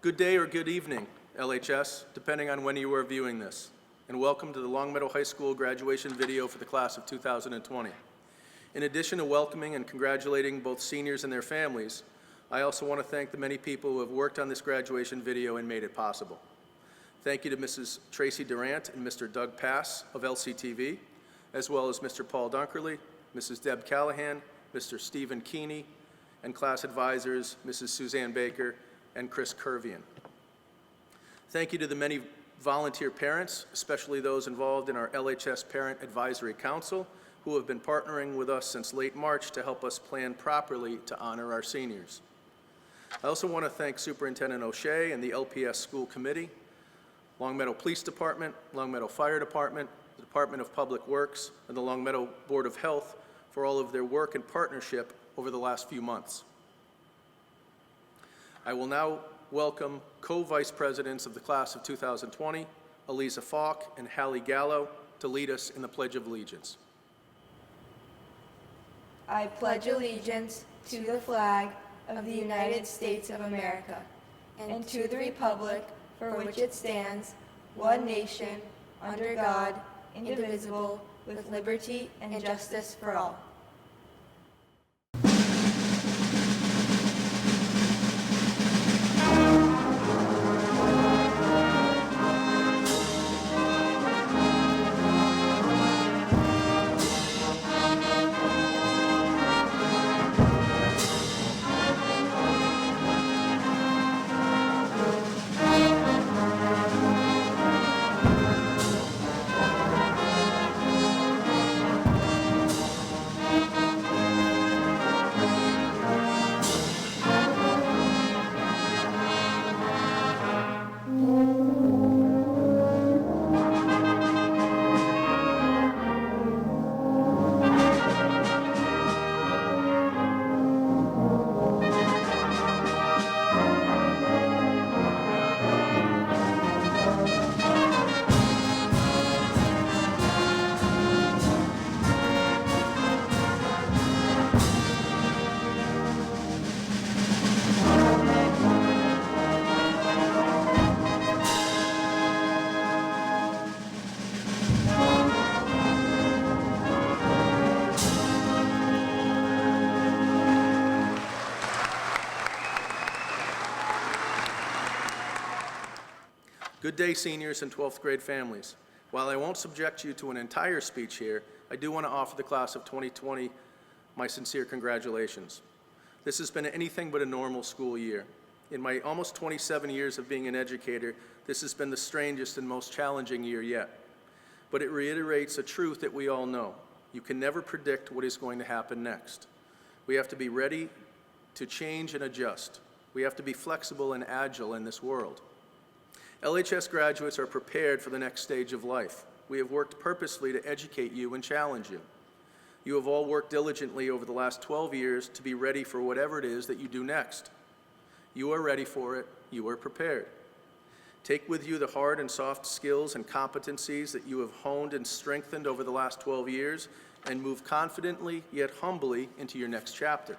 Good day or good evening, LHS, depending on when you are viewing this, and welcome to the Longmeadow High School graduation video for the class of 2020. In addition to welcoming and congratulating both seniors and their families, I also want to thank the many people who have worked on this graduation video and made it possible. Thank you to Mrs. Tracy Durant and Mr. Doug Pass of LCTV, as well as Mr. Paul Dunkerley, Mrs. Deb Callahan, Mr. Stephen Keeney, and class advisors, Mrs. Suzanne Baker and Chris Kervian. Thank you to the many volunteer parents, especially those involved in our LHS Parent Advisory Council, who have been partnering with us since late March to help us plan properly to honor our seniors. I also want to thank Superintendent O'Shea and the LPS School Committee, Longmeadow Police Department, Longmeadow Fire Department, the Department of Public Works, and the Longmeadow Board of Health for all of their work and partnership over the last few months. I will now welcome co-vice presidents of the class of 2020, Eliza Falk and Hallie Gallo, to lead us in the Pledge of Allegiance. I pledge allegiance to the flag of the United States of America and to the republic for which it stands, one nation, under God, indivisible, with liberty and justice for all. Good day, seniors and 12th grade families. While I won't subject you to an entire speech here, I do want to offer the class of 2020 my sincere congratulations. This has been anything but a normal school year. In my almost 27 years of being an educator, this has been the strangest and most challenging year yet. But it reiterates a truth that we all know. You can never predict what is going to happen next. We have to be ready to change and adjust. We have to be flexible and agile in this world. LHS graduates are prepared for the next stage of life. We have worked purposely to educate you and challenge you. You have all worked diligently over the last 12 years to be ready for whatever it is that you do next. You are ready for it. You are prepared. Take with you the hard and soft skills and competencies that you have honed and strengthened over the last 12 years and move confidently yet humbly into your next chapter.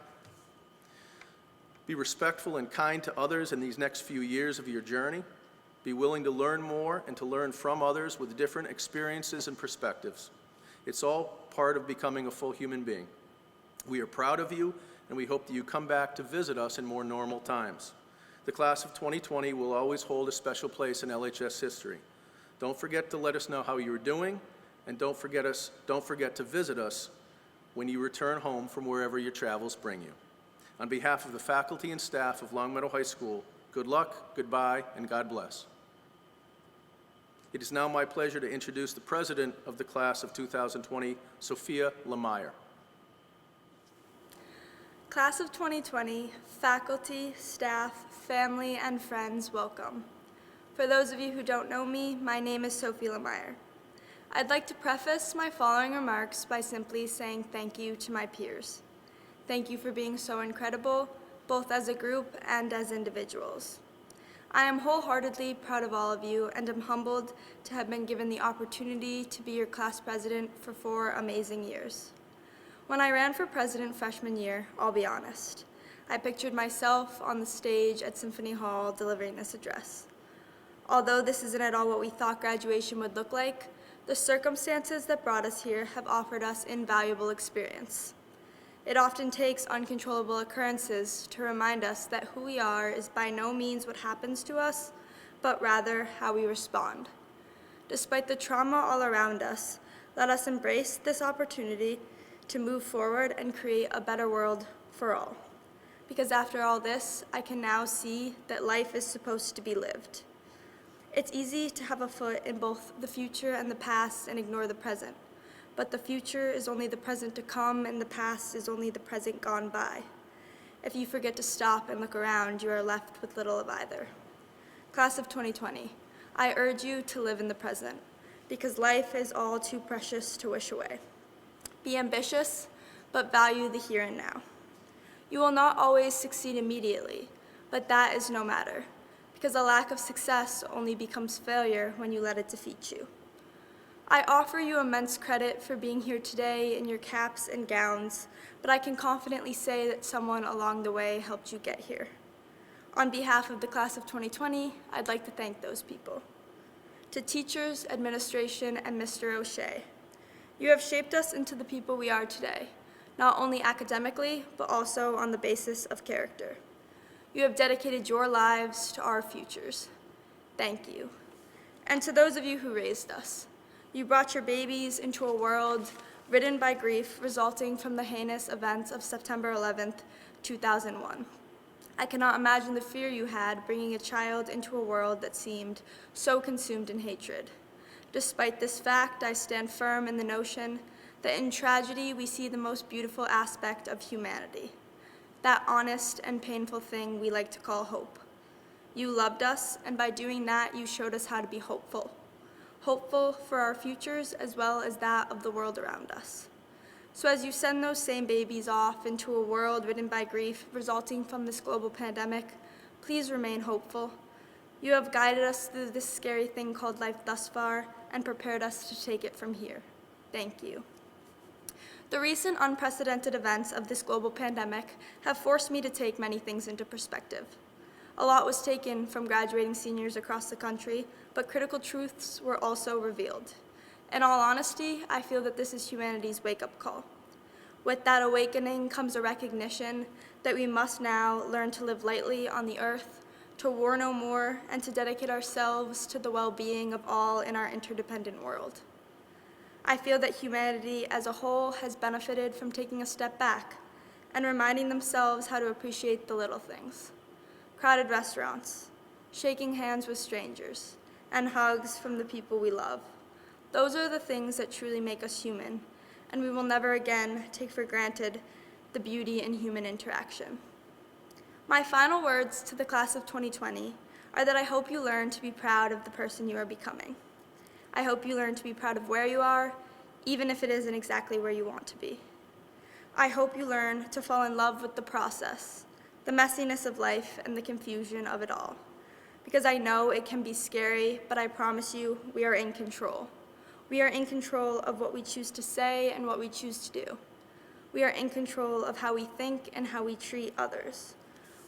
Be respectful and kind to others in these next few years of your journey. Be willing to learn more and to learn from others with different experiences and perspectives. It's all part of becoming a full human being. We are proud of you, and we hope that you come back to visit us in more normal times. The class of 2020 will always hold a special place in LHS history. Don't forget to let us know how you're doing, and don't forget to visit us when you return home from wherever your travels bring you. On behalf of the faculty and staff of Longmeadow High School, good luck, goodbye, and God bless. It is now my pleasure to introduce the president of the class of 2020, Sophia Lemire. Class of 2020, faculty, staff, family, and friends, welcome. For those of you who don't know me, my name is Sophie Lemire. I'd like to preface my following remarks by simply saying thank you to my peers. Thank you for being so incredible, both as a group and as individuals. I am wholeheartedly proud of all of you and am humbled to have been given the opportunity to be your class president for 4 amazing years. When I ran for president freshman year, I'll be honest, I pictured myself on the stage at Symphony Hall delivering this address. Although this isn't at all what we thought graduation would look like, the circumstances that brought us here have offered us invaluable experience. It often takes uncontrollable occurrences to remind us that who we are is by no means what happens to us, but rather how we respond. Despite the trauma all around us, let us embrace this opportunity to move forward and create a better world for all. Because after all this, I can now see that life is supposed to be lived. It's easy to have a foot in both the future and the past and ignore the present. But the future is only the present to come, and the past is only the present gone by. If you forget to stop and look around, you are left with little of either. Class of 2020, I urge you to live in the present, because life is all too precious to wish away. Be ambitious, but value the here and now. You will not always succeed immediately, but that is no matter, because a lack of success only becomes failure when you let it defeat you. I offer you immense credit for being here today in your caps and gowns, but I can confidently say that someone along the way helped you get here. On behalf of the class of 2020, I'd like to thank those people. To teachers, administration, and Mr. O'Shea, you have shaped us into the people we are today, not only academically, but also on the basis of character. You have dedicated your lives to our futures. Thank you. And to those of you who raised us, you brought your babies into a world ridden by grief resulting from the heinous events of September 11th, 2001. I cannot imagine the fear you had bringing a child into a world that seemed so consumed in hatred. Despite this fact, I stand firm in the notion that in tragedy we see the most beautiful aspect of humanity, that honest and painful thing we like to call hope. You loved us, and by doing that, you showed us how to be hopeful. Hopeful for our futures as well as that of the world around us. So as you send those same babies off into a world ridden by grief resulting from this global pandemic, please remain hopeful. You have guided us through this scary thing called life thus far and prepared us to take it from here. Thank you. The recent unprecedented events of this global pandemic have forced me to take many things into perspective. A lot was taken from graduating seniors across the country, but critical truths were also revealed. In all honesty, I feel that this is humanity's wake-up call. With that awakening comes a recognition that we must now learn to live lightly on the earth, to war no more, and to dedicate ourselves to the well-being of all in our interdependent world. I feel that humanity as a whole has benefited from taking a step back and reminding themselves how to appreciate the little things. Crowded restaurants, shaking hands with strangers, and hugs from the people we love. Those are the things that truly make us human, and we will never again take for granted the beauty in human interaction. My final words to the class of 2020 are that I hope you learn to be proud of the person you are becoming. I hope you learn to be proud of where you are, even if it isn't exactly where you want to be. I hope you learn to fall in love with the process, the messiness of life, and the confusion of it all. Because I know it can be scary, but I promise you, we are in control. We are in control of what we choose to say and what we choose to do. We are in control of how we think and how we treat others.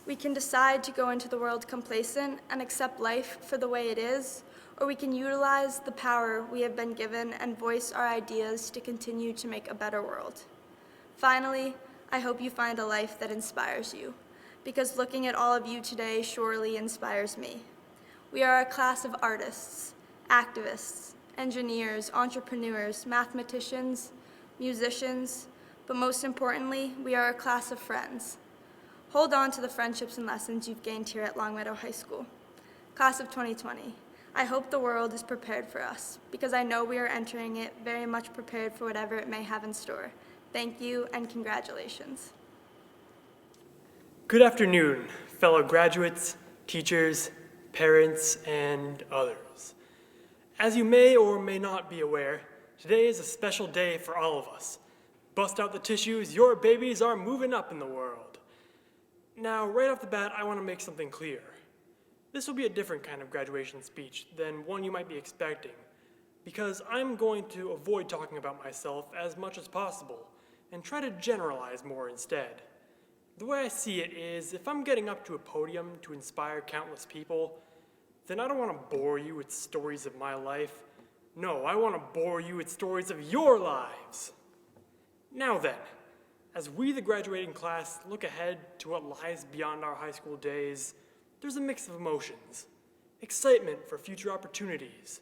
We can decide to go into the world complacent and accept life for the way it is, or we can utilize the power we have been given and voice our ideas to continue to make a better world. Finally, I hope you find a life that inspires you, because looking at all of you today surely inspires me. We are a class of artists, activists, engineers, entrepreneurs, mathematicians, musicians, but most importantly, we are a class of friends. Hold on to the friendships and lessons you've gained here at Longmeadow High School. Class of 2020, I hope the world is prepared for us, because I know we are entering it very much prepared for whatever it may have in store. Thank you, and congratulations. Good afternoon, fellow graduates, teachers, parents, and others. As you may or may not be aware, today is a special day for all of us. Bust out the tissues, your babies are moving up in the world. Now, right off the bat, I want to make something clear. This will be a different kind of graduation speech than one you might be expecting, because I'm going to avoid talking about myself as much as possible and try to generalize more instead. The way I see it is, if I'm getting up to a podium to inspire countless people, then I don't want to bore you with stories of my life. No, I want to bore you with stories of your lives. Now then, as we, the graduating class, look ahead to what lies beyond our high school days, there's a mix of emotions. Excitement for future opportunities,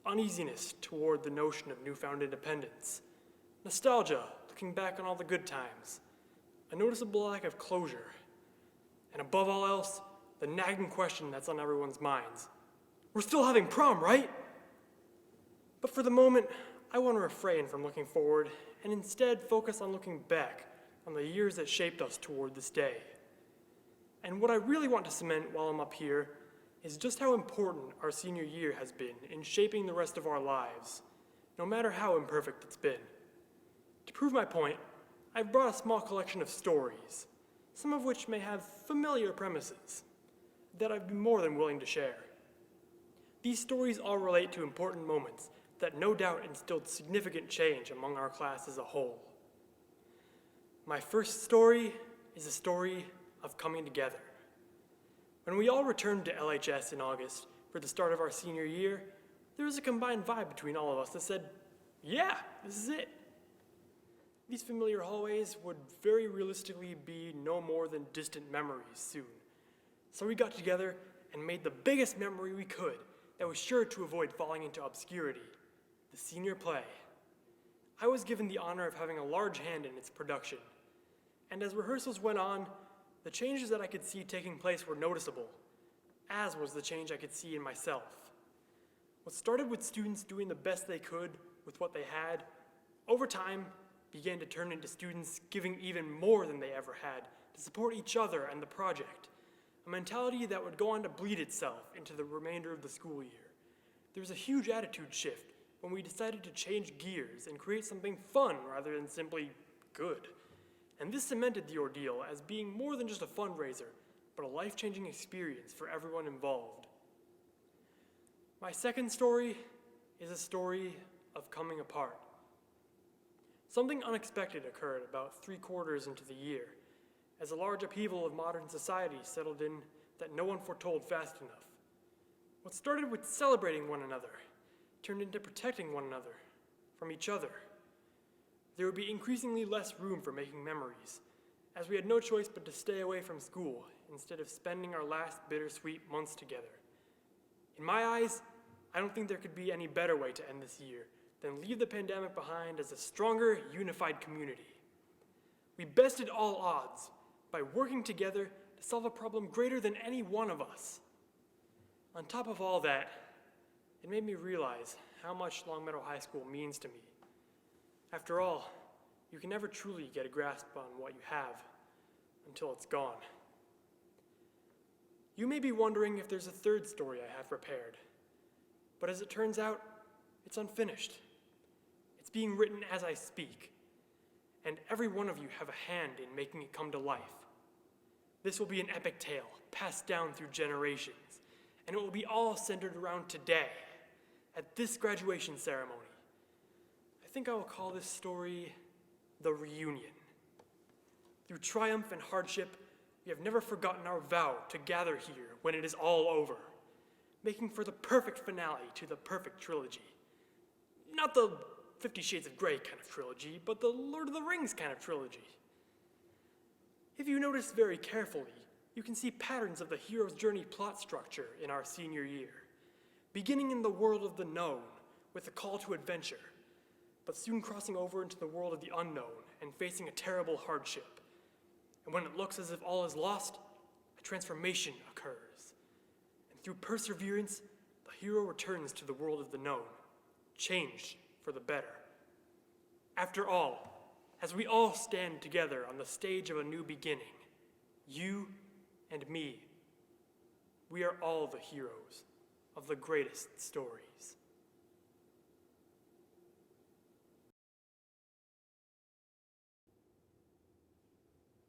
uneasiness toward the notion of newfound independence, nostalgia, looking back on all the good times, a noticeable lack of closure, and above all else, the nagging question that's on everyone's minds. We're still having prom, right? But for the moment, I want to refrain from looking forward and instead focus on looking back on the years that shaped us toward this day. And what I really want to cement while I'm up here is just how important our senior year has been in shaping the rest of our lives, no matter how imperfect it's been. To prove my point, I've brought a small collection of stories, some of which may have familiar premises, that I'd be more than willing to share. These stories all relate to important moments that no doubt instilled significant change among our class as a whole. My first story is a story of coming together. When we all returned to LHS in August for the start of our senior year, there was a combined vibe between all of us that said, yeah, this is it. These familiar hallways would very realistically be no more than distant memories soon. So we got together and made the biggest memory we could that was sure to avoid falling into obscurity, the senior play. I was given the honor of having a large hand in its production, and as rehearsals went on, the changes that I could see taking place were noticeable, as was the change I could see in myself. What started with students doing the best they could with what they had, over time began to turn into students giving even more than they ever had to support each other and the project, a mentality that would go on to bleed itself into the remainder of the school year. There was a huge attitude shift when we decided to change gears and create something fun rather than simply good. And this cemented the ordeal as being more than just a fundraiser, but a life-changing experience for everyone involved. My second story is a story of coming apart. Something unexpected occurred about 3/4 into the year, as a large upheaval of modern society settled in that no one foretold fast enough. What started with celebrating one another turned into protecting one another from each other. There would be increasingly less room for making memories, as we had no choice but to stay away from school instead of spending our last bittersweet months together. In my eyes, I don't think there could be any better way to end this year than leave the pandemic behind as a stronger, unified community. We bested all odds by working together to solve a problem greater than any one of us. On top of all that, it made me realize how much Longmeadow High School means to me. After all, you can never truly get a grasp on what you have until it's gone. You may be wondering if there's a third story I have prepared, but as it turns out, it's unfinished. It's being written as I speak, and every one of you have a hand in making it come to life. This will be an epic tale passed down through generations, and it will be all centered around today, at this graduation ceremony. I think I will call this story The Reunion. Through triumph and hardship, we have never forgotten our vow to gather here when it is all over, making for the perfect finale to the perfect trilogy. Not the 50 Shades of Grey kind of trilogy, but the Lord of the Rings kind of trilogy. If you notice very carefully, you can see patterns of the hero's journey plot structure in our senior year, beginning in the world of the known with a call to adventure, but soon crossing over into the world of the unknown and facing a terrible hardship. And when it looks as if all is lost, a transformation occurs. And through perseverance, the hero returns to the world of the known, changed for the better. After all, as we all stand together on the stage of a new beginning, you and me, we are all the heroes of the greatest stories.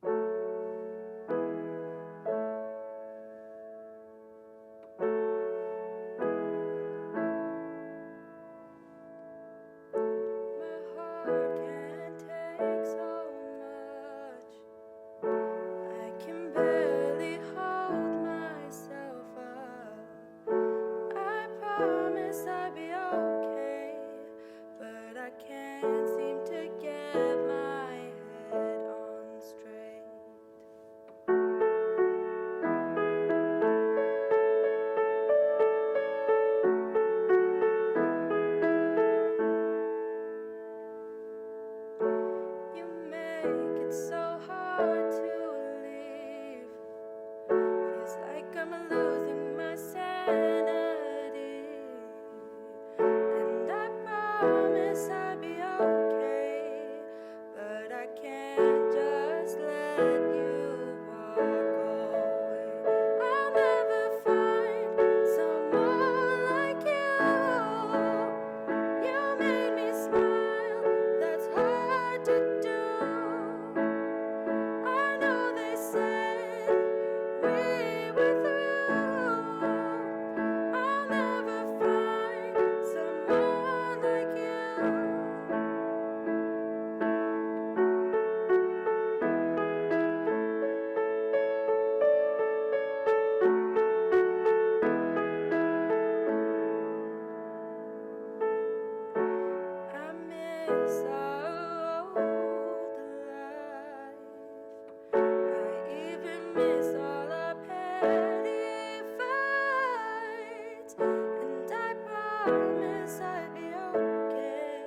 My heart can't take so much. I I can't seem to get my head on straight. You make it so hard to leave. Feels like I'm losing my sanity. And I promise I'll be okay. But I can't just let you walk away. I'll never find someone like you. You made me smile, that's hard to do. I know they said we were through. I'll never find someone like you. I miss our old life. I even miss all our petty fights. And I promise I'll be okay.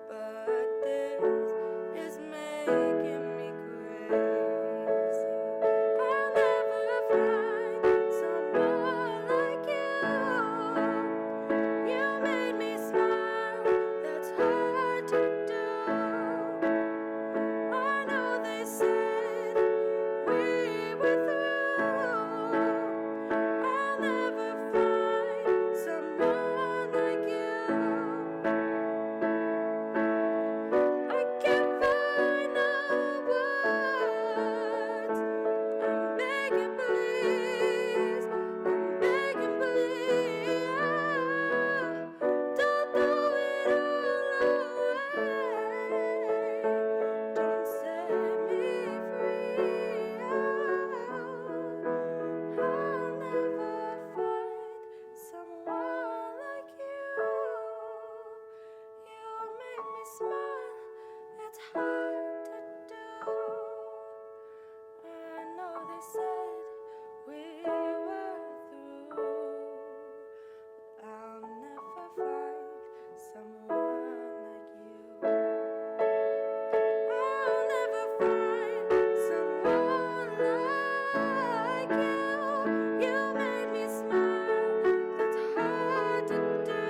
But this is making me crazy. I'll never find someone like you. You made me smile, that's hard to do. I know they said we were through. I'll never find someone like you. I can't find the words. I'm begging, please. I'm begging, please. Don't throw it all away. Don't set me free. I'll never find someone like you. You make me smile. It's hard to do. I know they said we were through. I'll never find someone like you. I'll never find someone like you. You made me smile. That's hard to do.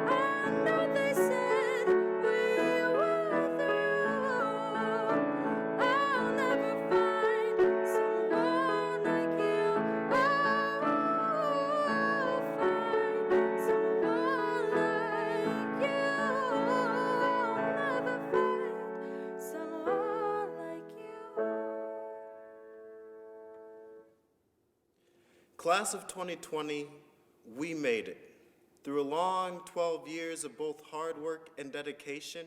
I know they said we were through. I'll never find someone like you. I'll find someone like you. I'll never find someone like you. Class of 2020, we made it. Through a long 12 years of both hard work and dedication,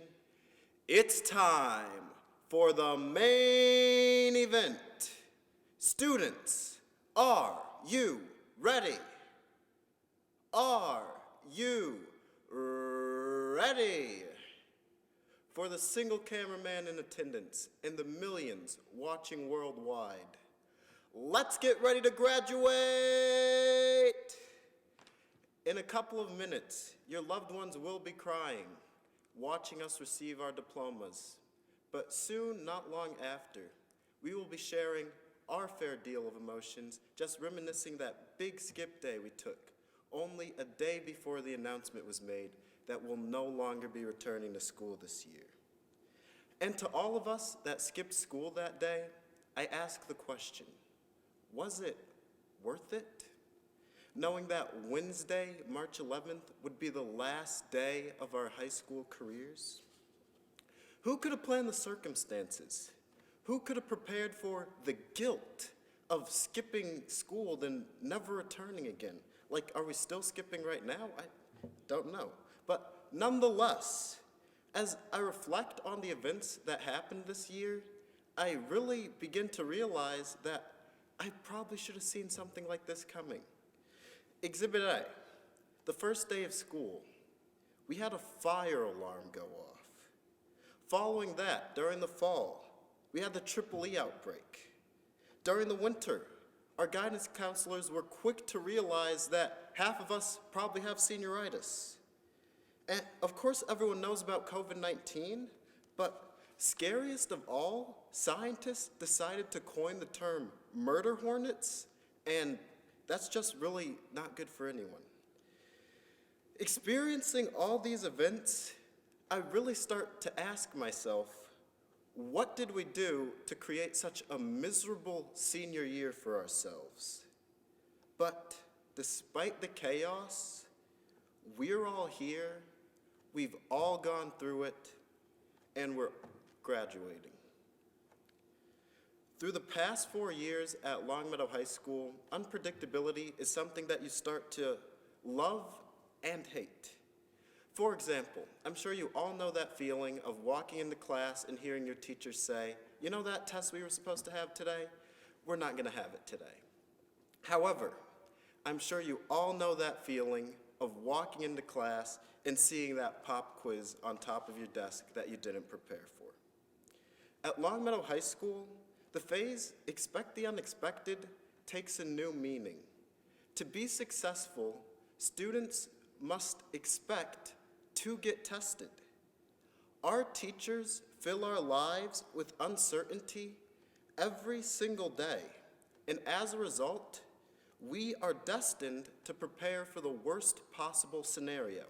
it's time for the main event. Students, are you ready? Are you ready? For the single cameraman in attendance and the millions watching worldwide, let's get ready to graduate! In a couple of minutes, your loved ones will be crying, watching us receive our diplomas. But soon, not long after, we will be sharing our fair deal of emotions, just reminiscing that big skip day we took, only a day before the announcement was made that we'll no longer be returning to school this year. And to all of us that skipped school that day, I ask the question, was it worth it? Knowing that Wednesday, March 11th, would be the last day of our high school careers? Who could have planned the circumstances? Who could have prepared for the guilt of skipping school, then never returning again? Like, are we still skipping right now? I don't know. But nonetheless, as I reflect on the events that happened this year, I really begin to realize that I probably should have seen something like this coming. Exhibit A, the first day of school. we had a fire alarm go off. Following that, during the fall, we had the Triple E outbreak. During the winter, our guidance counselors were quick to realize that half of us probably have senioritis. And of course, everyone knows about COVID-19, but scariest of all, scientists decided to coin the term murder hornets, and that's just really not good for anyone. Experiencing all these events, I really start to ask myself, what did we do to create such a miserable senior year for ourselves? But despite the chaos, we're all here, we've all gone through it, and we're graduating. Through the past 4 years at Longmeadow High School, unpredictability is something that you start to love and hate. For example, I'm sure you all know that feeling of walking into class and hearing your teacher say, "You know that test we were supposed to have today? We're not going to have it today." However, I'm sure you all know that feeling of walking into class and seeing that pop quiz on top of your desk that you didn't prepare for. At Longmeadow High School, the phrase "expect the unexpected" takes a new meaning. To be successful, students must expect to get tested. Our teachers fill our lives with uncertainty every single day, and as a result, we are destined to prepare for the worst possible scenario,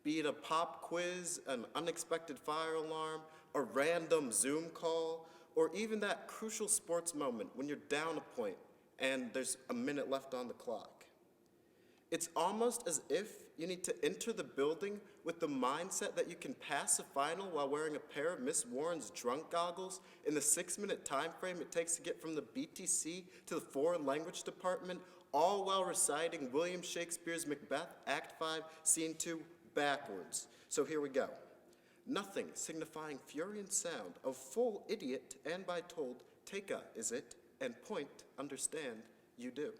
be it a pop quiz, an unexpected fire alarm, a random Zoom call, or even that crucial sports moment when you're down a point and there's a minute left on the clock. It's almost as if you need to enter the building with the mindset that you can pass a final while wearing a pair of Miss Warren's drunk goggles in the 6-minute time frame it takes to get from the BTC to the foreign language department, all while reciting William Shakespeare's Macbeth, Act 5, Scene 2, backwards. So here we go. Nothing signifying fury and sound of full idiot, and by told, take a, is it, and point, understand, you do.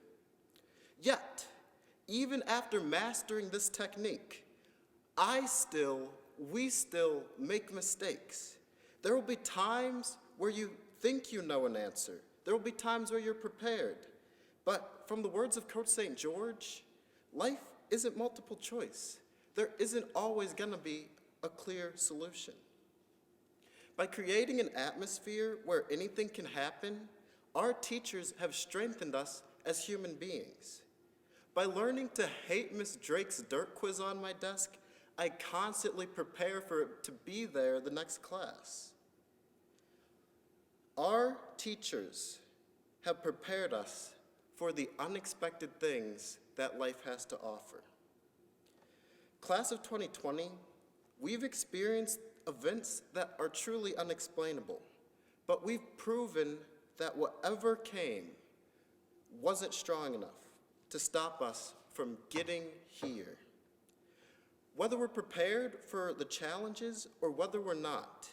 Yet, even after mastering this technique, we still make mistakes. There will be times where you think you know an answer. There will be times where you're prepared. But from the words of Coach St. George, life isn't multiple choice. There isn't always gonna be a clear solution. By creating an atmosphere where anything can happen, our teachers have strengthened us as human beings. By learning to hate Miss Drake's dirt quiz on my desk, I constantly prepare for it to be there the next class. Our teachers have prepared us for the unexpected things that life has to offer. Class of 2020, we've experienced events that are truly unexplainable, but we've proven that whatever came wasn't strong enough to stop us from getting here. Whether we're prepared for the challenges or whether we're not,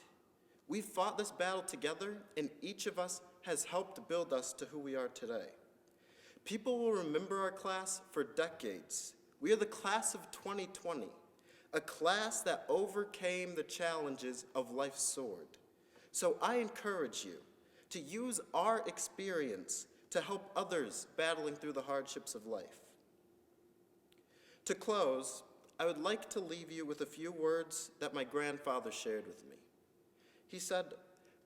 we've fought this battle together, and each of us has helped build us to who we are today. People will remember our class for decades. We are the class of 2020, a class that overcame the challenges of life's sword. So I encourage you to use our experience to help others battling through the hardships of life. To close, I would like to leave you with a few words that my grandfather shared with me. He said,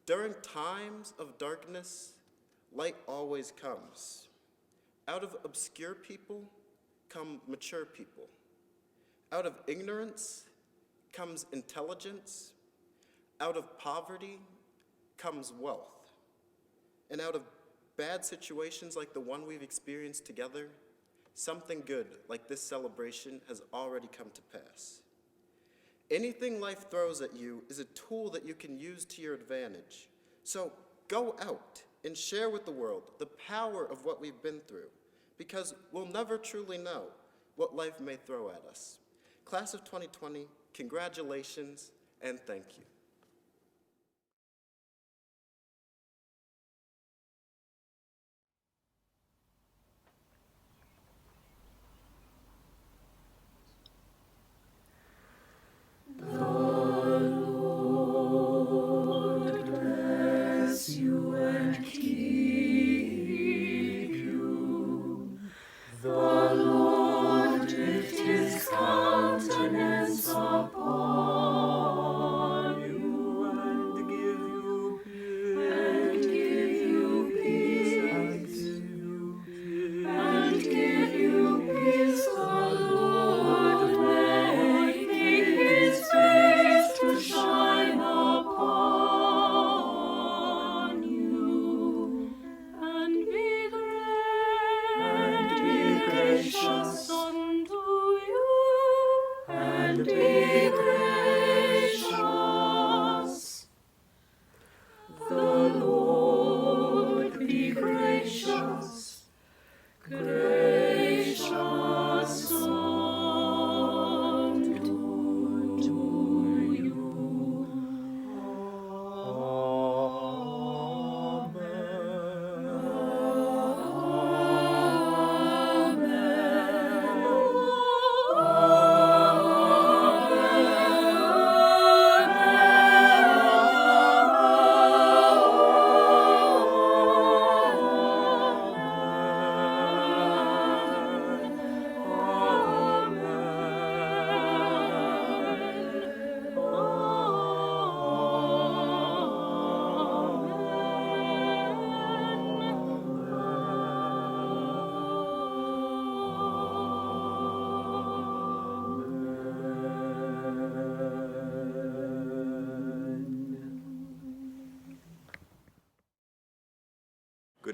"During times of darkness, light always comes. Out of obscure people come mature people. Out of ignorance comes intelligence. Out of poverty comes wealth. And out of bad situations like the one we've experienced together, something good like this celebration has already come to pass. Anything life throws at you is a tool that you can use to your advantage. So go out and share with the world the power of what we've been through, because we'll never truly know what life may throw at us. Class of 2020, congratulations and thank you."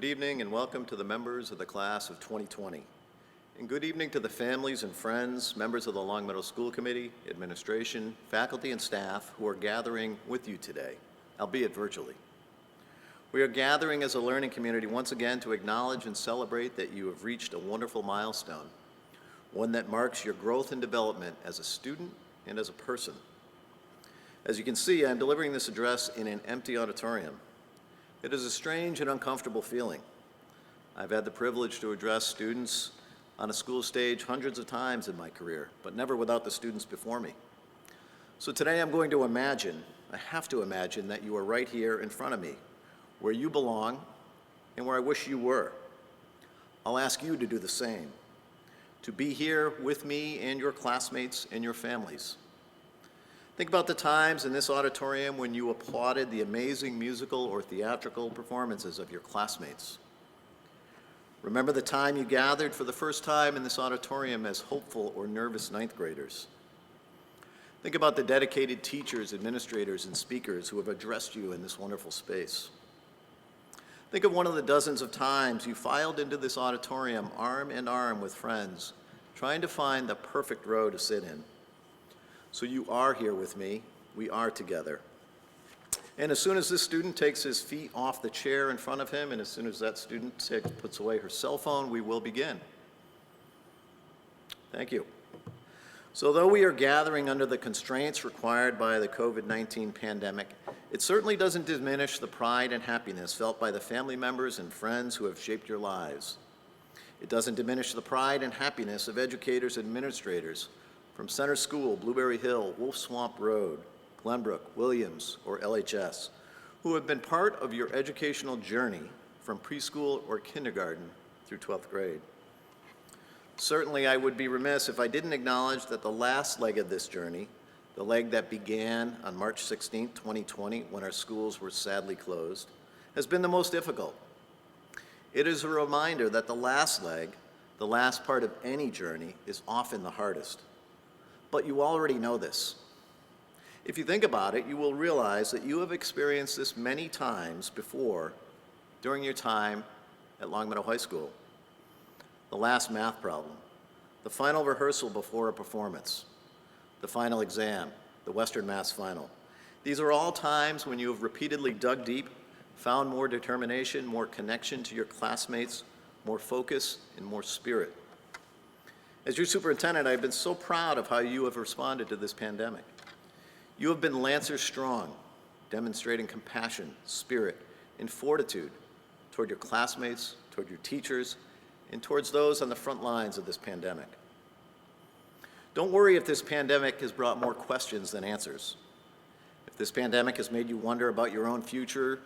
Good evening and welcome to the members of the class of 2020. And good evening to the families and friends, members of the Long Meadow School Committee, administration, faculty, and staff who are gathering with you today, albeit virtually. We are gathering as a learning community once again to acknowledge and celebrate that you have reached a wonderful milestone, one that marks your growth and development as a student and as a person. As you can see, I'm delivering this address in an empty auditorium. It is a strange and uncomfortable feeling. I've had the privilege to address students on a school stage hundreds of times in my career, but never without the students before me. So today I'm going to imagine, I have to imagine, that you are right here in front of me, where you belong and where I wish you were. I'll ask you to do the same, to be here with me and your classmates and your families. Think about the times in this auditorium when you applauded the amazing musical or theatrical performances of your classmates. Remember the time you gathered for the first time in this auditorium as hopeful or nervous ninth graders. Think about the dedicated teachers, administrators, and speakers who have addressed you in this wonderful space. Think of one of the dozens of times you filed into this auditorium arm in arm with friends, trying to find the perfect row to sit in. So you are here with me, we are together. And as soon as this student takes his feet off the chair in front of him, and as soon as that student puts away her cell phone, we will begin. Thank you. So though we are gathering under the constraints required by the COVID-19 pandemic, it certainly doesn't diminish the pride and happiness felt by the family members and friends who have shaped your lives. It doesn't diminish the pride and happiness of educators and administrators from Center School, Blueberry Hill, Wolf Swamp Road, Glenbrook, Williams, or LHS, who have been part of your educational journey from preschool or kindergarten through 12th grade. Certainly, I would be remiss if I didn't acknowledge that the last leg of this journey, the leg that began on March 16, 2020, when our schools were sadly closed, has been the most difficult. It is a reminder that the last leg, the last part of any journey, is often the hardest. But you already know this. If you think about it, you will realize that you have experienced this many times before during your time at Long Meadow High School. The last math problem, the final rehearsal before a performance, the final exam, the Western Mass final. These are all times when you have repeatedly dug deep, found more determination, more connection to your classmates, more focus, and more spirit. As your superintendent, I've been so proud of how you have responded to this pandemic. You have been Lancer strong, demonstrating compassion, spirit, and fortitude toward your classmates, toward your teachers, and towards those on the front lines of this pandemic. Don't worry if this pandemic has brought more questions than answers. If this pandemic has made you wonder about your own future,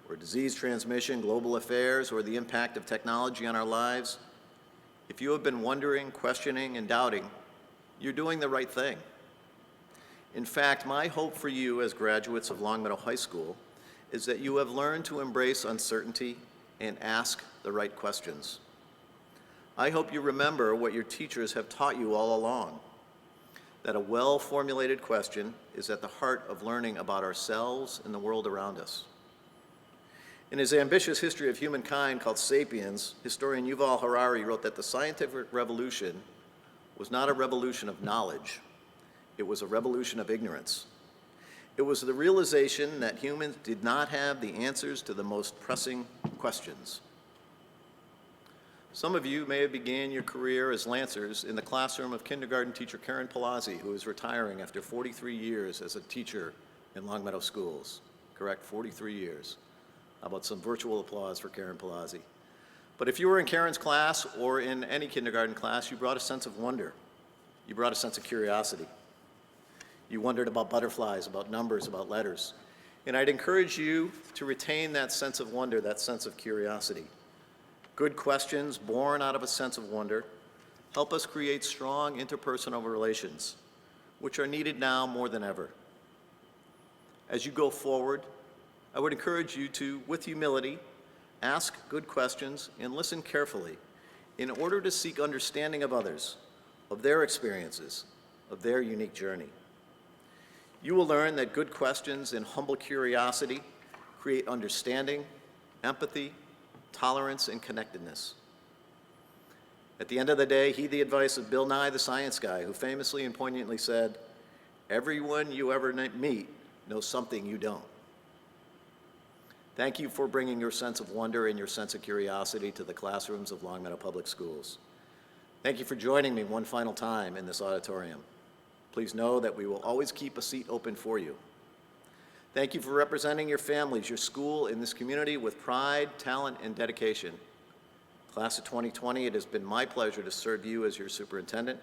or disease transmission, global affairs, or the impact of technology on our lives, if you have been wondering, questioning, and doubting, you're doing the right thing. In fact, my hope for you as graduates of Long Meadow High School is that you have learned to embrace uncertainty and ask the right questions. I hope you remember what your teachers have taught you all along, that a well-formulated question is at the heart of learning about ourselves and the world around us. In his ambitious history of humankind called Sapiens, historian Yuval Harari wrote that the scientific revolution was not a revolution of knowledge, it was a revolution of ignorance. It was the realization that humans did not have the answers to the most pressing questions. Some of you may have began your career as Lancers in the classroom of kindergarten teacher Karen Palazzi, who is retiring after 43 years as a teacher in Long Meadow schools. Correct, 43 years. How about some virtual applause for Karen Palazzi? But if you were in Karen's class or in any kindergarten class, you brought a sense of wonder. You brought a sense of curiosity. You wondered about butterflies, about numbers, about letters. And I'd encourage you to retain that sense of wonder, that sense of curiosity. Good questions born out of a sense of wonder help us create strong interpersonal relations, which are needed now more than ever. As you go forward, I would encourage you to, with humility, ask good questions and listen carefully in order to seek understanding of others, of their experiences, of their unique journey. You will learn that good questions and humble curiosity create understanding, empathy, tolerance, and connectedness. At the end of the day, heed the advice of Bill Nye, the science guy, who famously and poignantly said, "Everyone you ever meet knows something you don't." Thank you for bringing your sense of wonder and your sense of curiosity to the classrooms of Longmeadow Public Schools. Thank you for joining me one final time in this auditorium. Please know that we will always keep a seat open for you. Thank you for representing your families, your school, and this community with pride, talent, and dedication. Class of 2020, it has been my pleasure to serve you as your superintendent.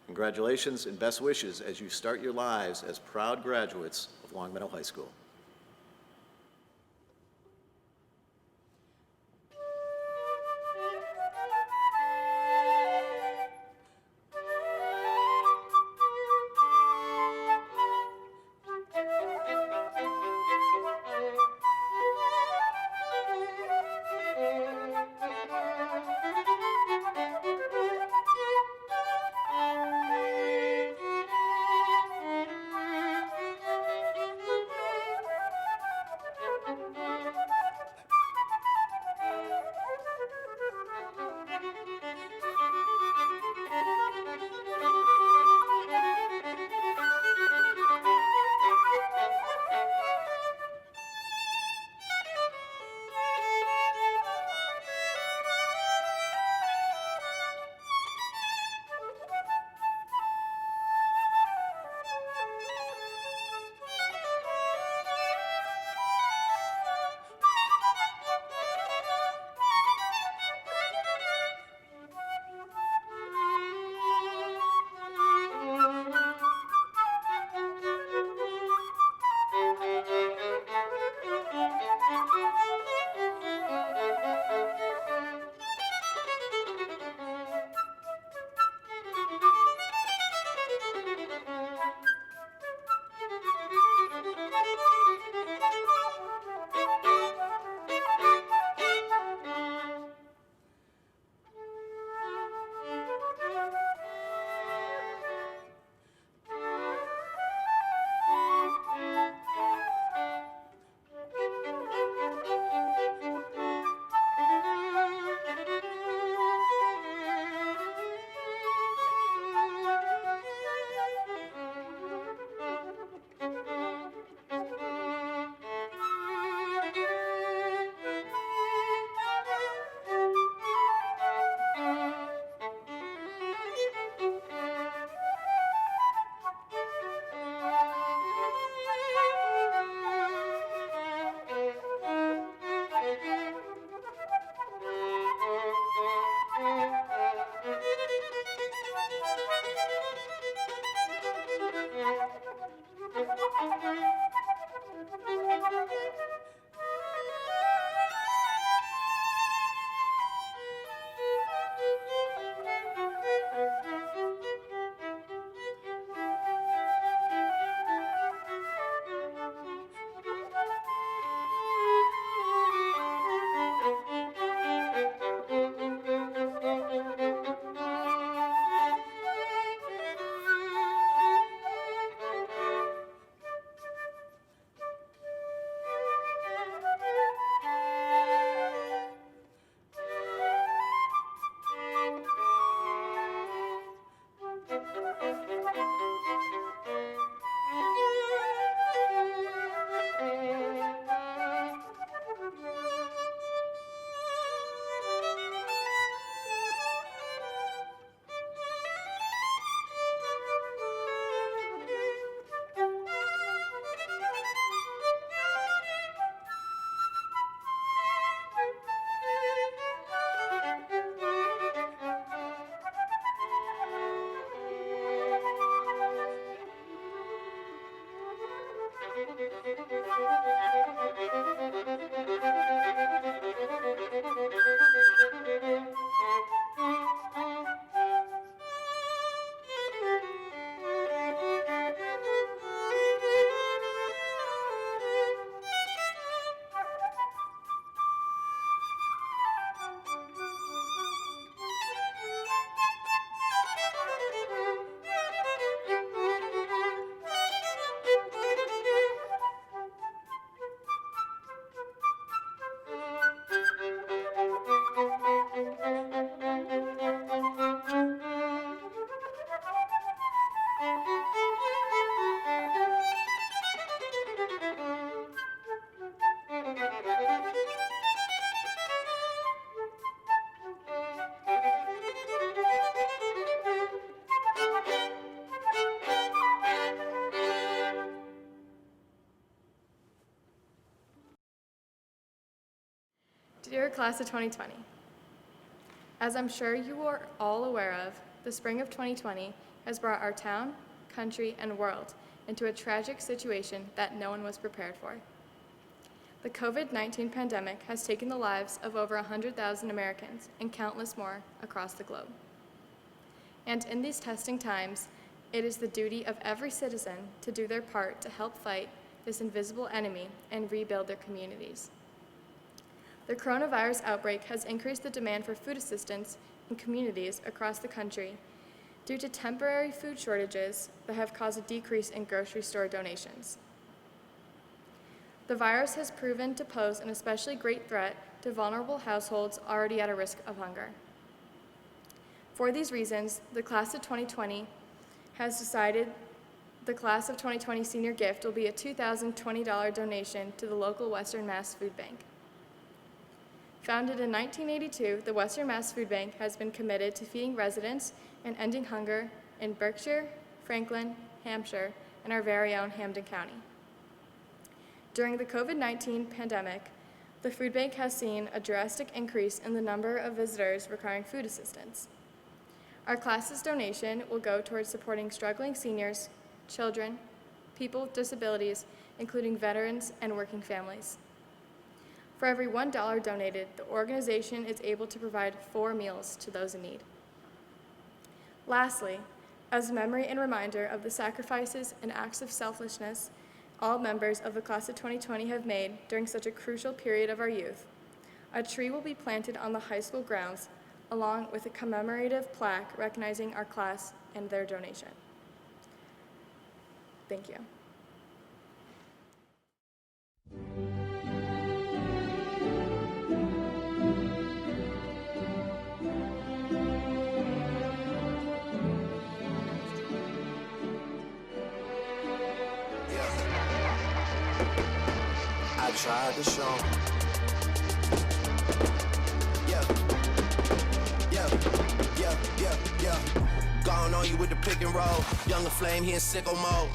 Congratulations and best wishes as you start your lives as proud graduates of Longmeadow High School. Dear Class of 2020, as I'm sure you are all aware of, the spring of 2020 has brought our town, country, and world into a tragic situation that no one was prepared for. The COVID-19 pandemic has taken the lives of over 100,000 Americans and countless more across the globe. And in these testing times, it is the duty of every citizen to do their part to help fight this invisible enemy and rebuild their communities. The coronavirus outbreak has increased the demand for food assistance in communities across the country due to temporary food shortages that have caused a decrease in grocery store donations. The virus has proven to pose an especially great threat to vulnerable households already at a risk of hunger. For these reasons, the Class of 2020 has decided the Class of 2020 Senior Gift will be a $2,020 donation to the local Western Mass Food Bank. Founded in 1982, the Western Mass Food Bank has been committed to feeding residents and ending hunger in Berkshire, Franklin, Hampshire, and our very own Hampden County. During the COVID-19 pandemic, the food bank has seen a drastic increase in the number of visitors requiring food assistance. Our class's donation will go towards supporting struggling seniors, children, people with disabilities, including veterans and working families. For every $1 donated, the organization is able to provide 4 meals to those in need. Lastly, as a memory and reminder of the sacrifices and acts of selflessness all members of the Class of 2020 have made during such a crucial period of our youth, a tree will be planted on the high school grounds along with a commemorative plaque recognizing our class and their donation. Thank you. I tried to show 'em. Yeah. Gone on you with the pick and roll. Younger flame, he in sicko mode.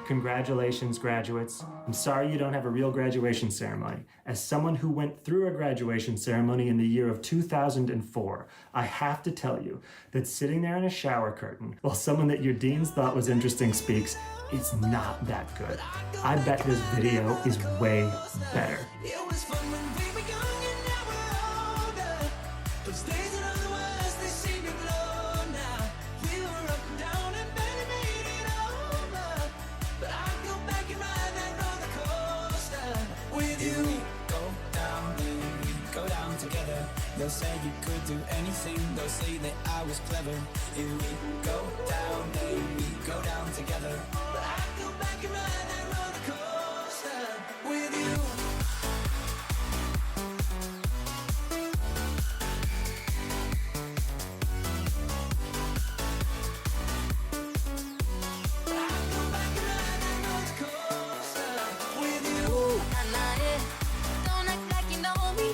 Congratulations, graduates. I'm sorry you don't have a real graduation ceremony. As someone who went through a graduation ceremony in the year of 2004, I have to tell you that sitting there in a shower curtain while someone that your deans thought was interesting speaks, it's not that good. I bet this video is way better. It was fun when we were young and now we're older. Those days and other words, they seem to blow now. We were up and down and barely made it over. But I'd go back and ride that roller coaster with you. We go down, then we go down together. They'll say you could do anything, they'll say that I was clever. If we go down, then we go down together. But I'd go back and ride that roller coaster with you. Don't act like you know me,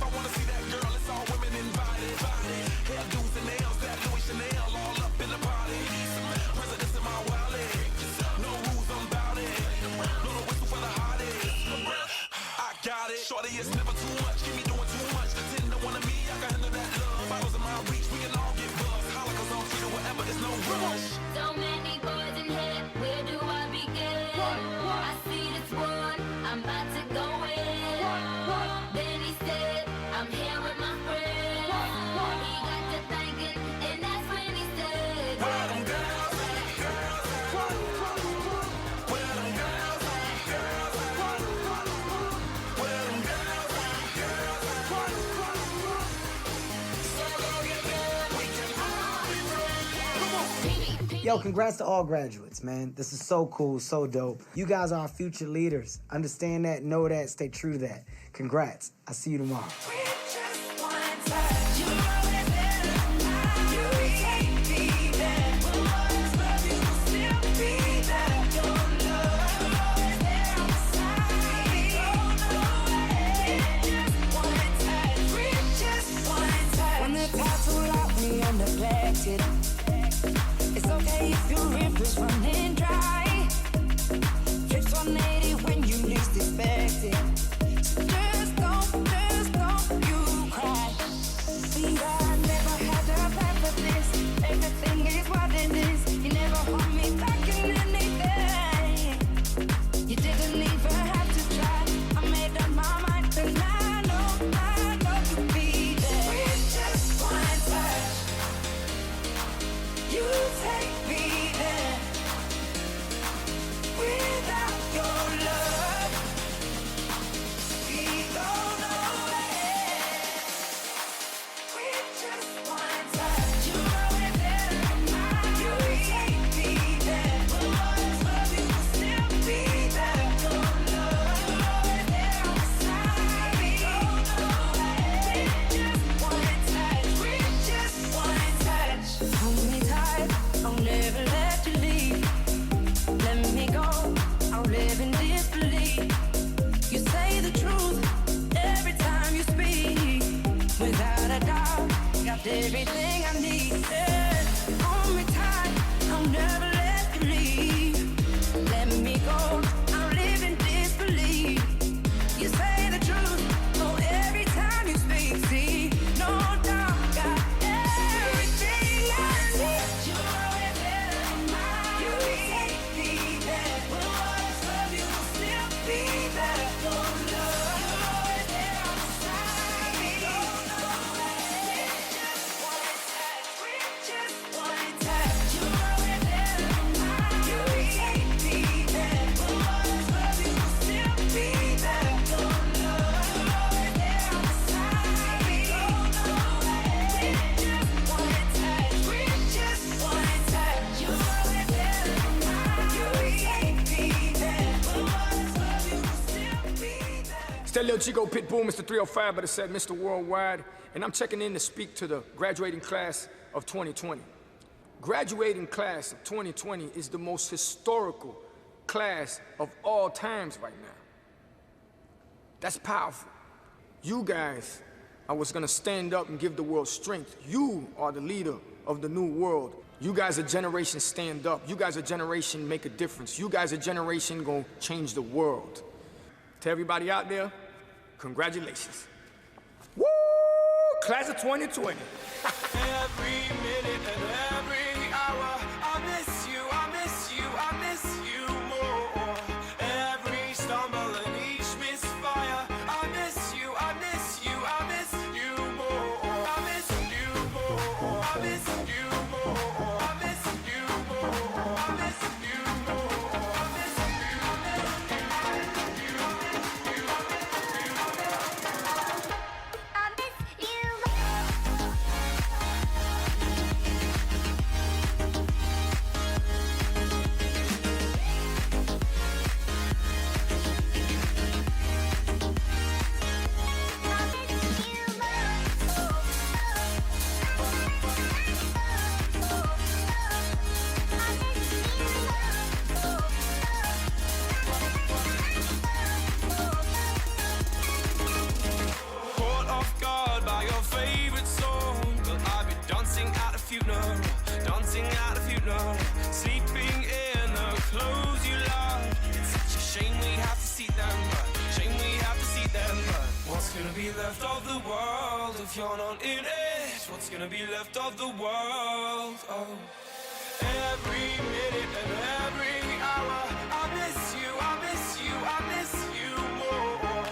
Yo, congrats to all graduates, man. This is so cool, so dope. You guys are our future leaders. Understand that, know that, stay true to that. Congrats. I'll see you tomorrow. When the tide's too loud, when you're neglected, it's okay if your river's running dry. Trips 180 when you least expect it. So just don't you cry. See, I never had a plan for this. Everything is what it is. You never hold me back in anything. You didn't even have to try. I made up my mind, and I know you'll be there. With just one touch, you take me there. Without your love, we go nowhere. With just one touch, you always there in mind. You take me there. We'll always love you, we'll still be there. Your love, you're always there on my side. We go nowhere. With just one touch, hold me tight. I'll never let you leave. Let me go, I'll live in disbelief. You say the truth every time you speak. Without a doubt, got everything I need. Yeah. Hold me tight, I'll never let you leave. Let me go, I'll live in disbelief. You say the truth, oh, every time you speak. See, no doubt, got everything I need. You're always there in mind. You take me there. We'll always love you, we'll still be there. Your love, you're always there on my side. We go nowhere. With just one touch, you're always there in mind. You take me there. We'll always love you, we'll still be there. Your love, you're always there on my side. We go nowhere. With just one touch, you're always there in mind. You take me there. We'll always love you, we'll still be there. It's that little Chico Pitbull, Mr. 305, but it said Mr. Worldwide, and I'm checking in to speak to the graduating class of 2020. Graduating class of 2020 is the most historical class of all times right now. That's powerful. You guys are what's gonna stand up and give the world strength. You are the leader of the new world. You guys are generation stand up. You guys are generation make a difference. You guys are generation gonna change the world. To everybody out there, congratulations. Woo! Class of 2020. Every minute and every hour, I miss you, I miss you, I miss you more. Every stumble and each misfire, I miss you, I miss you, I miss you more. I miss you more, I miss you more, I miss you more, I miss you more, I miss Caught off guard by your favorite song. Well, I'll be dancing at a funeral, dancing at a funeral, sleeping in the clothes you love. It's such a shame we have to see them, but shame we have to see them, but what's gonna be left of the world if you're not in it? What's gonna be left of the world? Oh, every minute and every hour, I miss you, I miss you, I miss you more.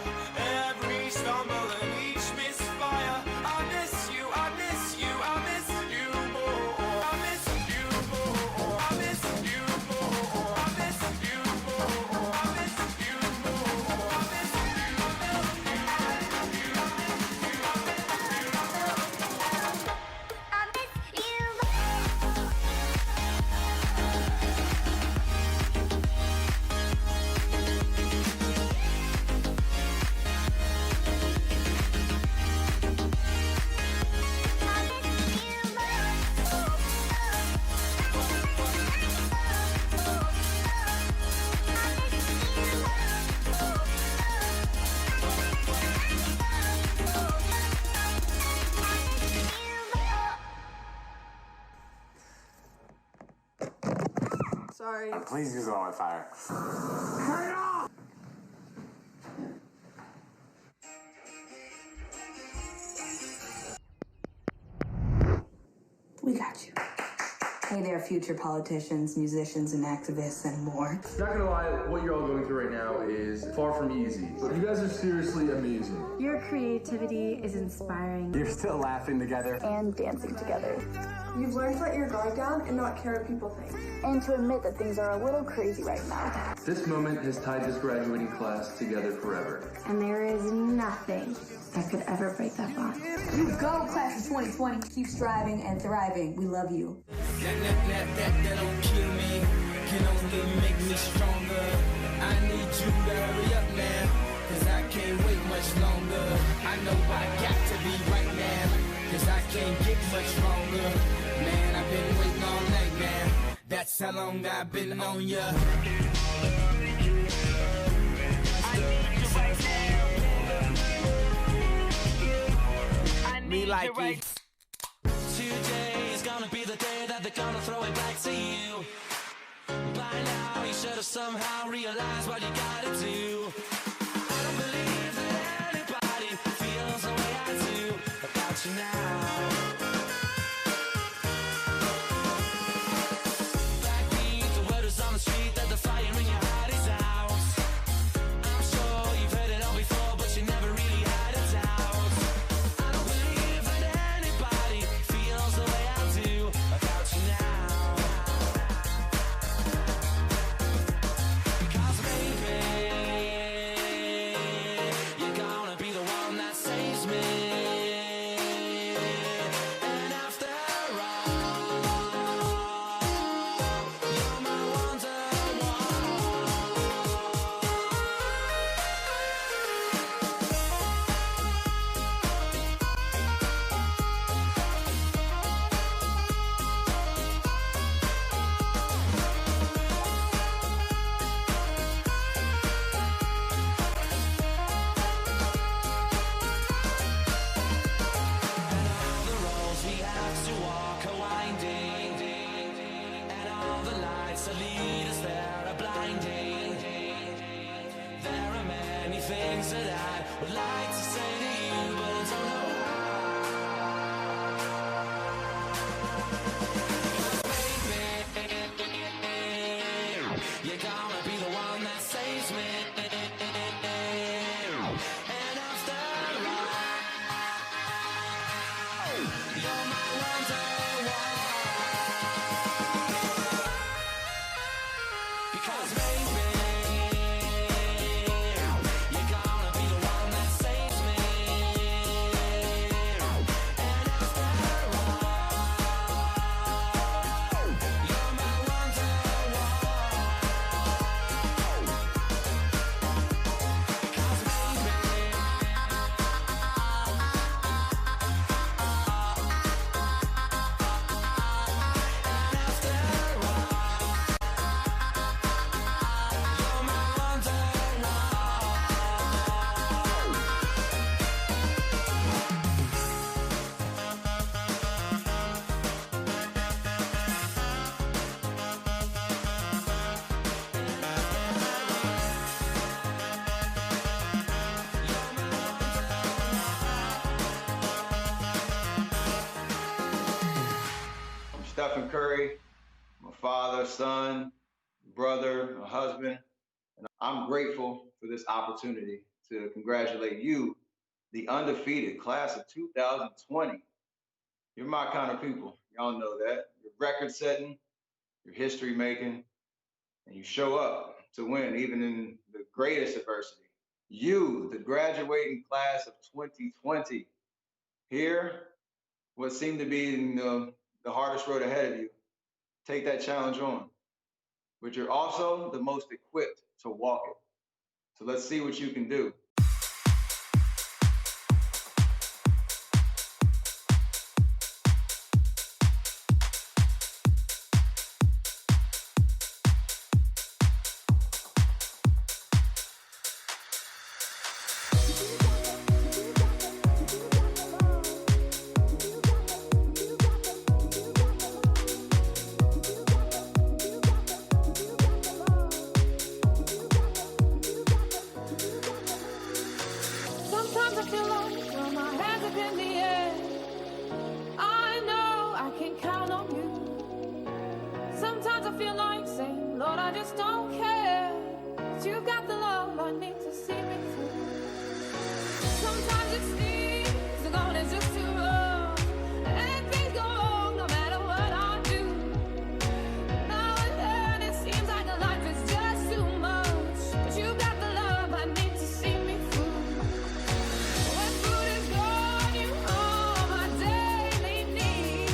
Every stumble and each misfire, I miss you, I miss you, I miss you more. I miss you more, I miss you more, I miss you more, I miss you more, I miss you more. sorry. Please use it on my fire. We got you. Hey there, future politicians, musicians, and activists, and more. Not gonna lie, what you're all going through right now is far from easy. But you guys are seriously amazing. Your creativity is inspiring. You're still laughing together. And dancing together. You've learned to let your guard down and not care what people think. And to admit that things are a little crazy right now. This moment has tied this graduating class together forever. And there is nothing that could ever break that bond. You go, class of 2020. Keep striving and thriving. We love you. That don't kill me, can only make me stronger. I need you to hurry up now, cause I can't wait much longer. I know I got to be right now, cause I can't get much longer. Man, I've been waiting all night now, that's how long I've been on ya. I need you right now. I need you right. Today is gonna be the day that they're gonna throw it back to you. By now, you should have somehow realized what you gotta do. I don't believe that anybody feels the way I do about you now. Backbeat, the word is on the street that the fire in your heart is out. I'm sure you've heard it all before, but you never really had a doubt. I don't believe that anybody feels the way I do about you now. Because baby, you're gonna be the one that saves me. And after all, you're my wonderwall. The roads we have to walk are winding, and all the lights that lead us there are blinding. There are many things that I would like to say to you, but I don't know how. Baby, you're gonna be the one that saves me. And after all, you're my wonderwall. Because baby, you're gonna be the one that saves me. And after all, you're my wonderwall. Because baby, I'm Stephen Curry. I'm a father, son, brother, a husband, and I'm grateful for this opportunity to congratulate you, the undefeated class of 2020. You're my kind of people. Y'all know that. You're record setting, you're history making, and you show up to win even in the greatest adversity. You, the graduating class of 2020, here, what seemed to be the hardest road ahead of you. Take that challenge on. But you're also the most equipped to walk it. So let's see what you can do. Sometimes I feel like throw my hands up in the air. I know I can count on you. Sometimes I feel like saying, Lord, I just don't care. But you've got the love I need to see me through. Sometimes it seems the going is just too rough, and things go wrong no matter what I do. Now and then it seems like life is just too much, but you've got the love I need to see me through. When food is gone, you are my daily need.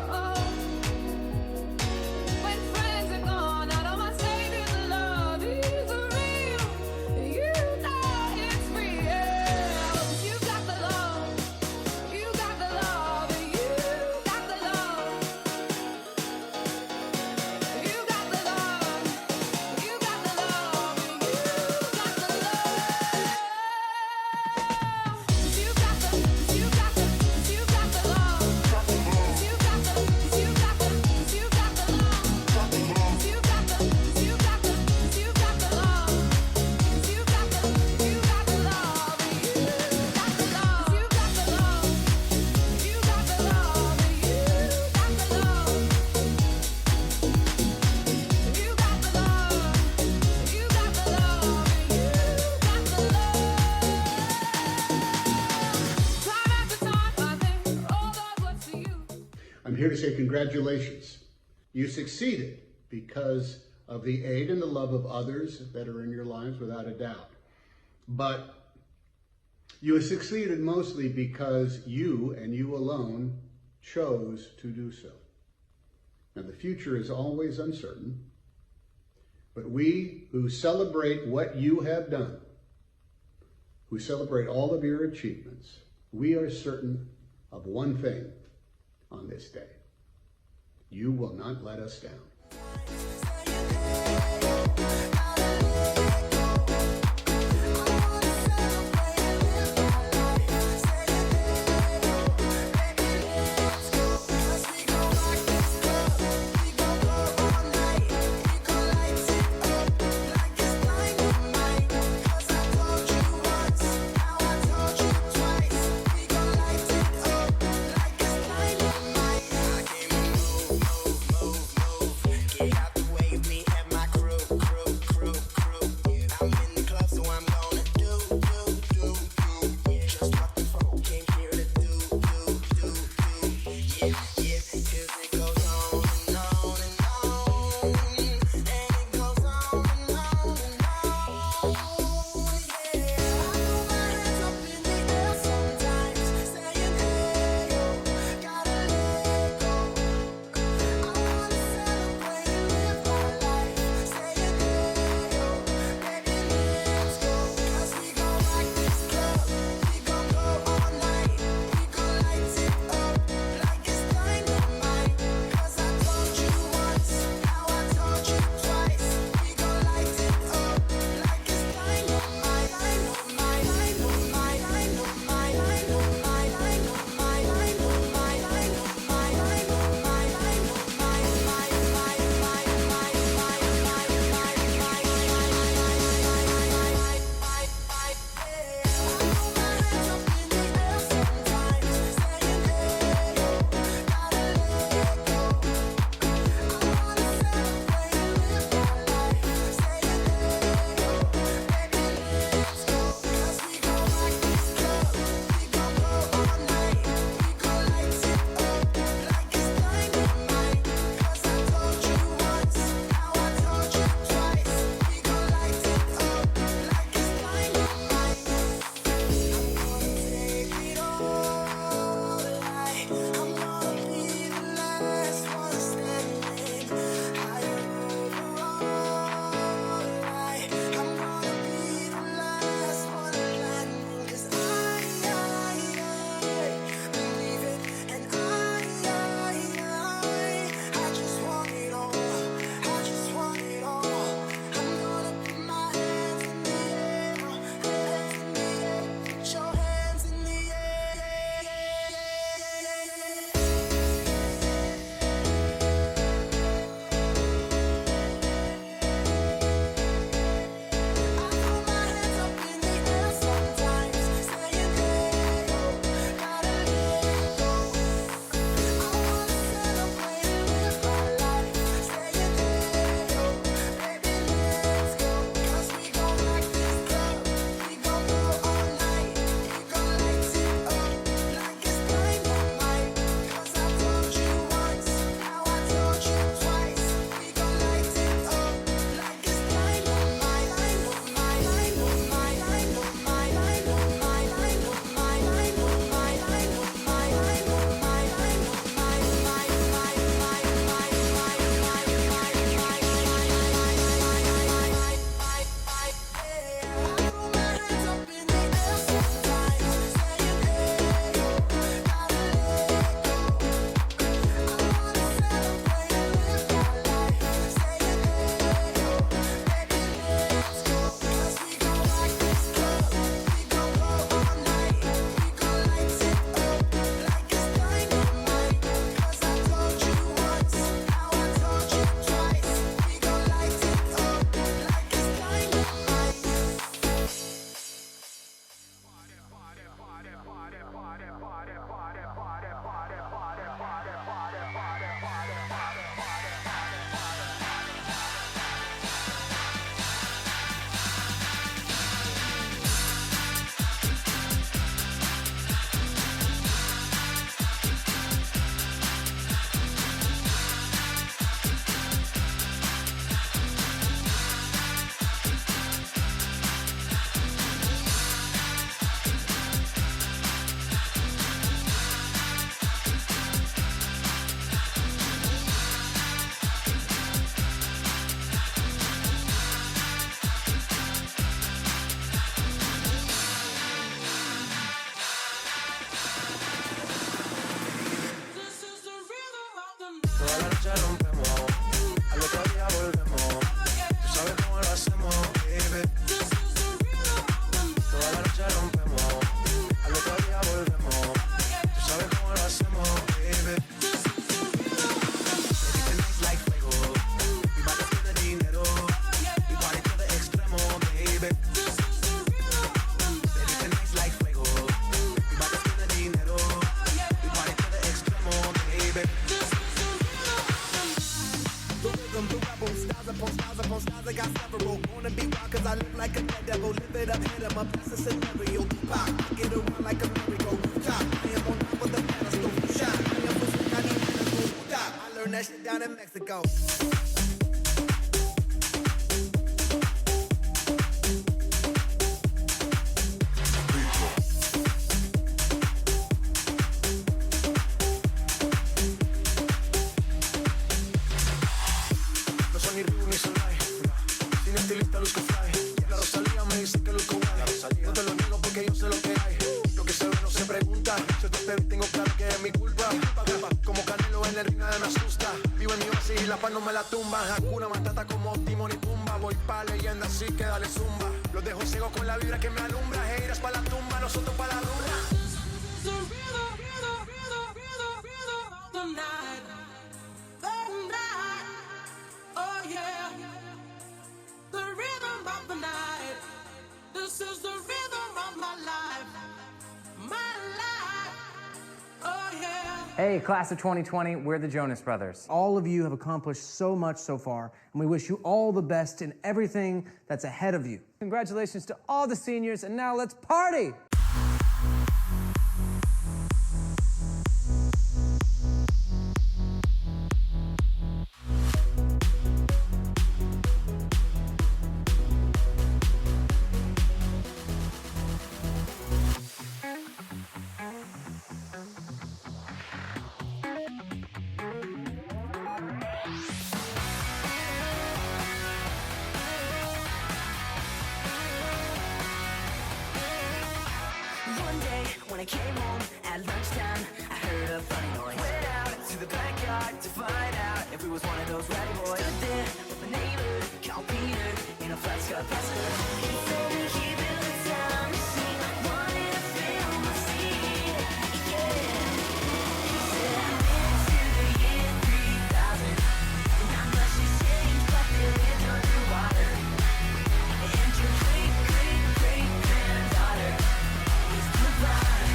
Oh, when friends are gone, I know my Savior's love is real. You know it's real. But you got the love, you got the love, you got the love, you got the love, you got the love, you got the love. You got the, you got the, you got the love. You got the, you got the, you got the love. You got the, you got the, you got the love. You got the, you got the love. You got the love. You got the love. You got the love. You got the love. You got the love. You got the love. You got the love. Time after time, I think all those words to you. I'm here to say congratulations. You succeeded because of the aid and the love of others that are in your lives, without a doubt. But you succeeded mostly because you and you alone chose to do so. Now, the future is always uncertain, but we who celebrate what you have done, who celebrate all of your achievements, we are certain of one thing on this day. You will not let us down. I'm a blessed scenario. Pop, get around like a merry-go-round. I am on top of the pedestal. Shot, I am a swing, I need to go. Stop. I learned that shit down in Mexico. No son ni Reebok ni Solay. Sin estilista luzco fly. La Rosalía me dice que luzco guay. No te lo niego porque yo sé lo que hay. Lo que se ve no se pregunta. Yo te espero y tengo claro que es mi culpa. Como Canelo en el ring nadie me asusta. Vivo en mi oasis y la paz no me la tumba. Hakuna Matata como Timón y Pumba. Voy pa' leyenda así que dale zumba. Los dejo ciego con la vibra que me alumbra. Heiras pa' la tumba, nosotros pa' la rumba. Hey, class of 2020, we're the Jonas Brothers. All of you have accomplished so much so far, and we wish you all the best in everything that's ahead of you. Congratulations to all the seniors, and now let's party! One day when I came home at lunchtime, I heard a funny noise. Went out to the backyard to find out if we was one of those rowdy boys. Stood there with my neighbor, called Peter, in a flat Scott Pastor. He told me he built a time machine, wanted to fill my seat. Yeah. He said I've been to the year 3000, and not much has changed, but they lived underwater. And your great, great, great granddaughter is divine,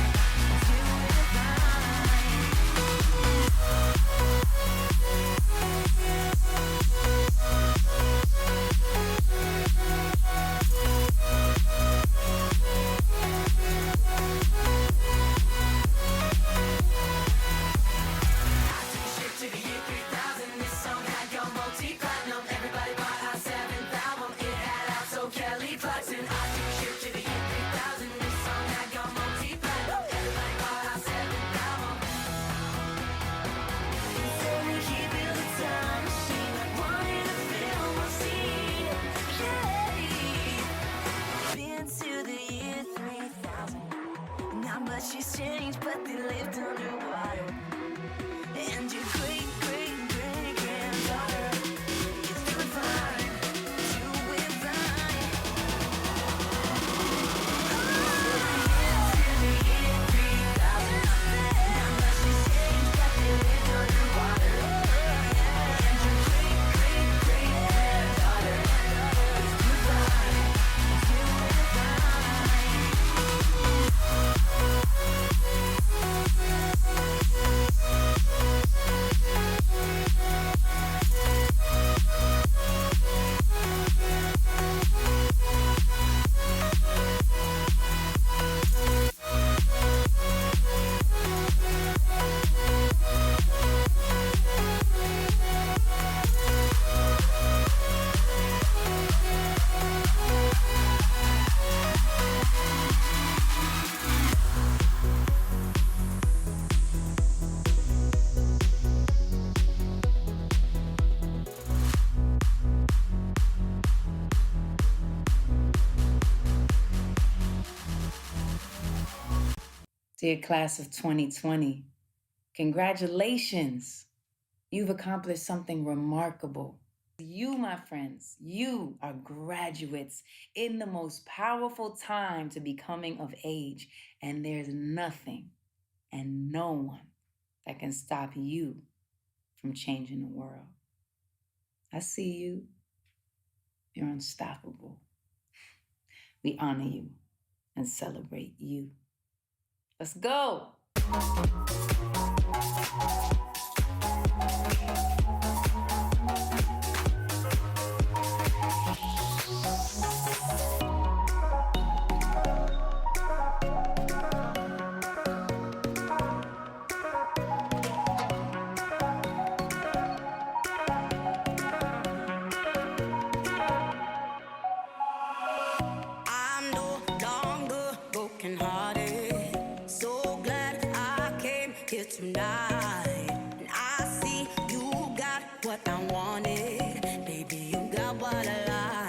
to the year 3000, this song had gone multi-platinum. Everybody bought our 7th album. It had out so Kelly Clarkson. I took a ship to the year 3000, this song had gone multi-platinum. Everybody bought our 7th album. He told me he built a time machine, wanted to fill my seat. Yeah. Been to the year 3000, not much has changed, but they lived underwater. And your great, great, great granddaughter is divine, too divine. To the year 3000, not much has changed, but they lived underwater. And your great, great, great granddaughter is divine, too Dear class of 2020, congratulations. You've accomplished something remarkable. You, my friends, you are graduates in the most powerful time to be coming of age, and there's nothing and no one that can stop you from changing the world. I see you. You're unstoppable. We honor you and celebrate you. Let's go. brokenhearted. So glad I came here tonight. And I see you got what I wanted. Baby, you got what I like.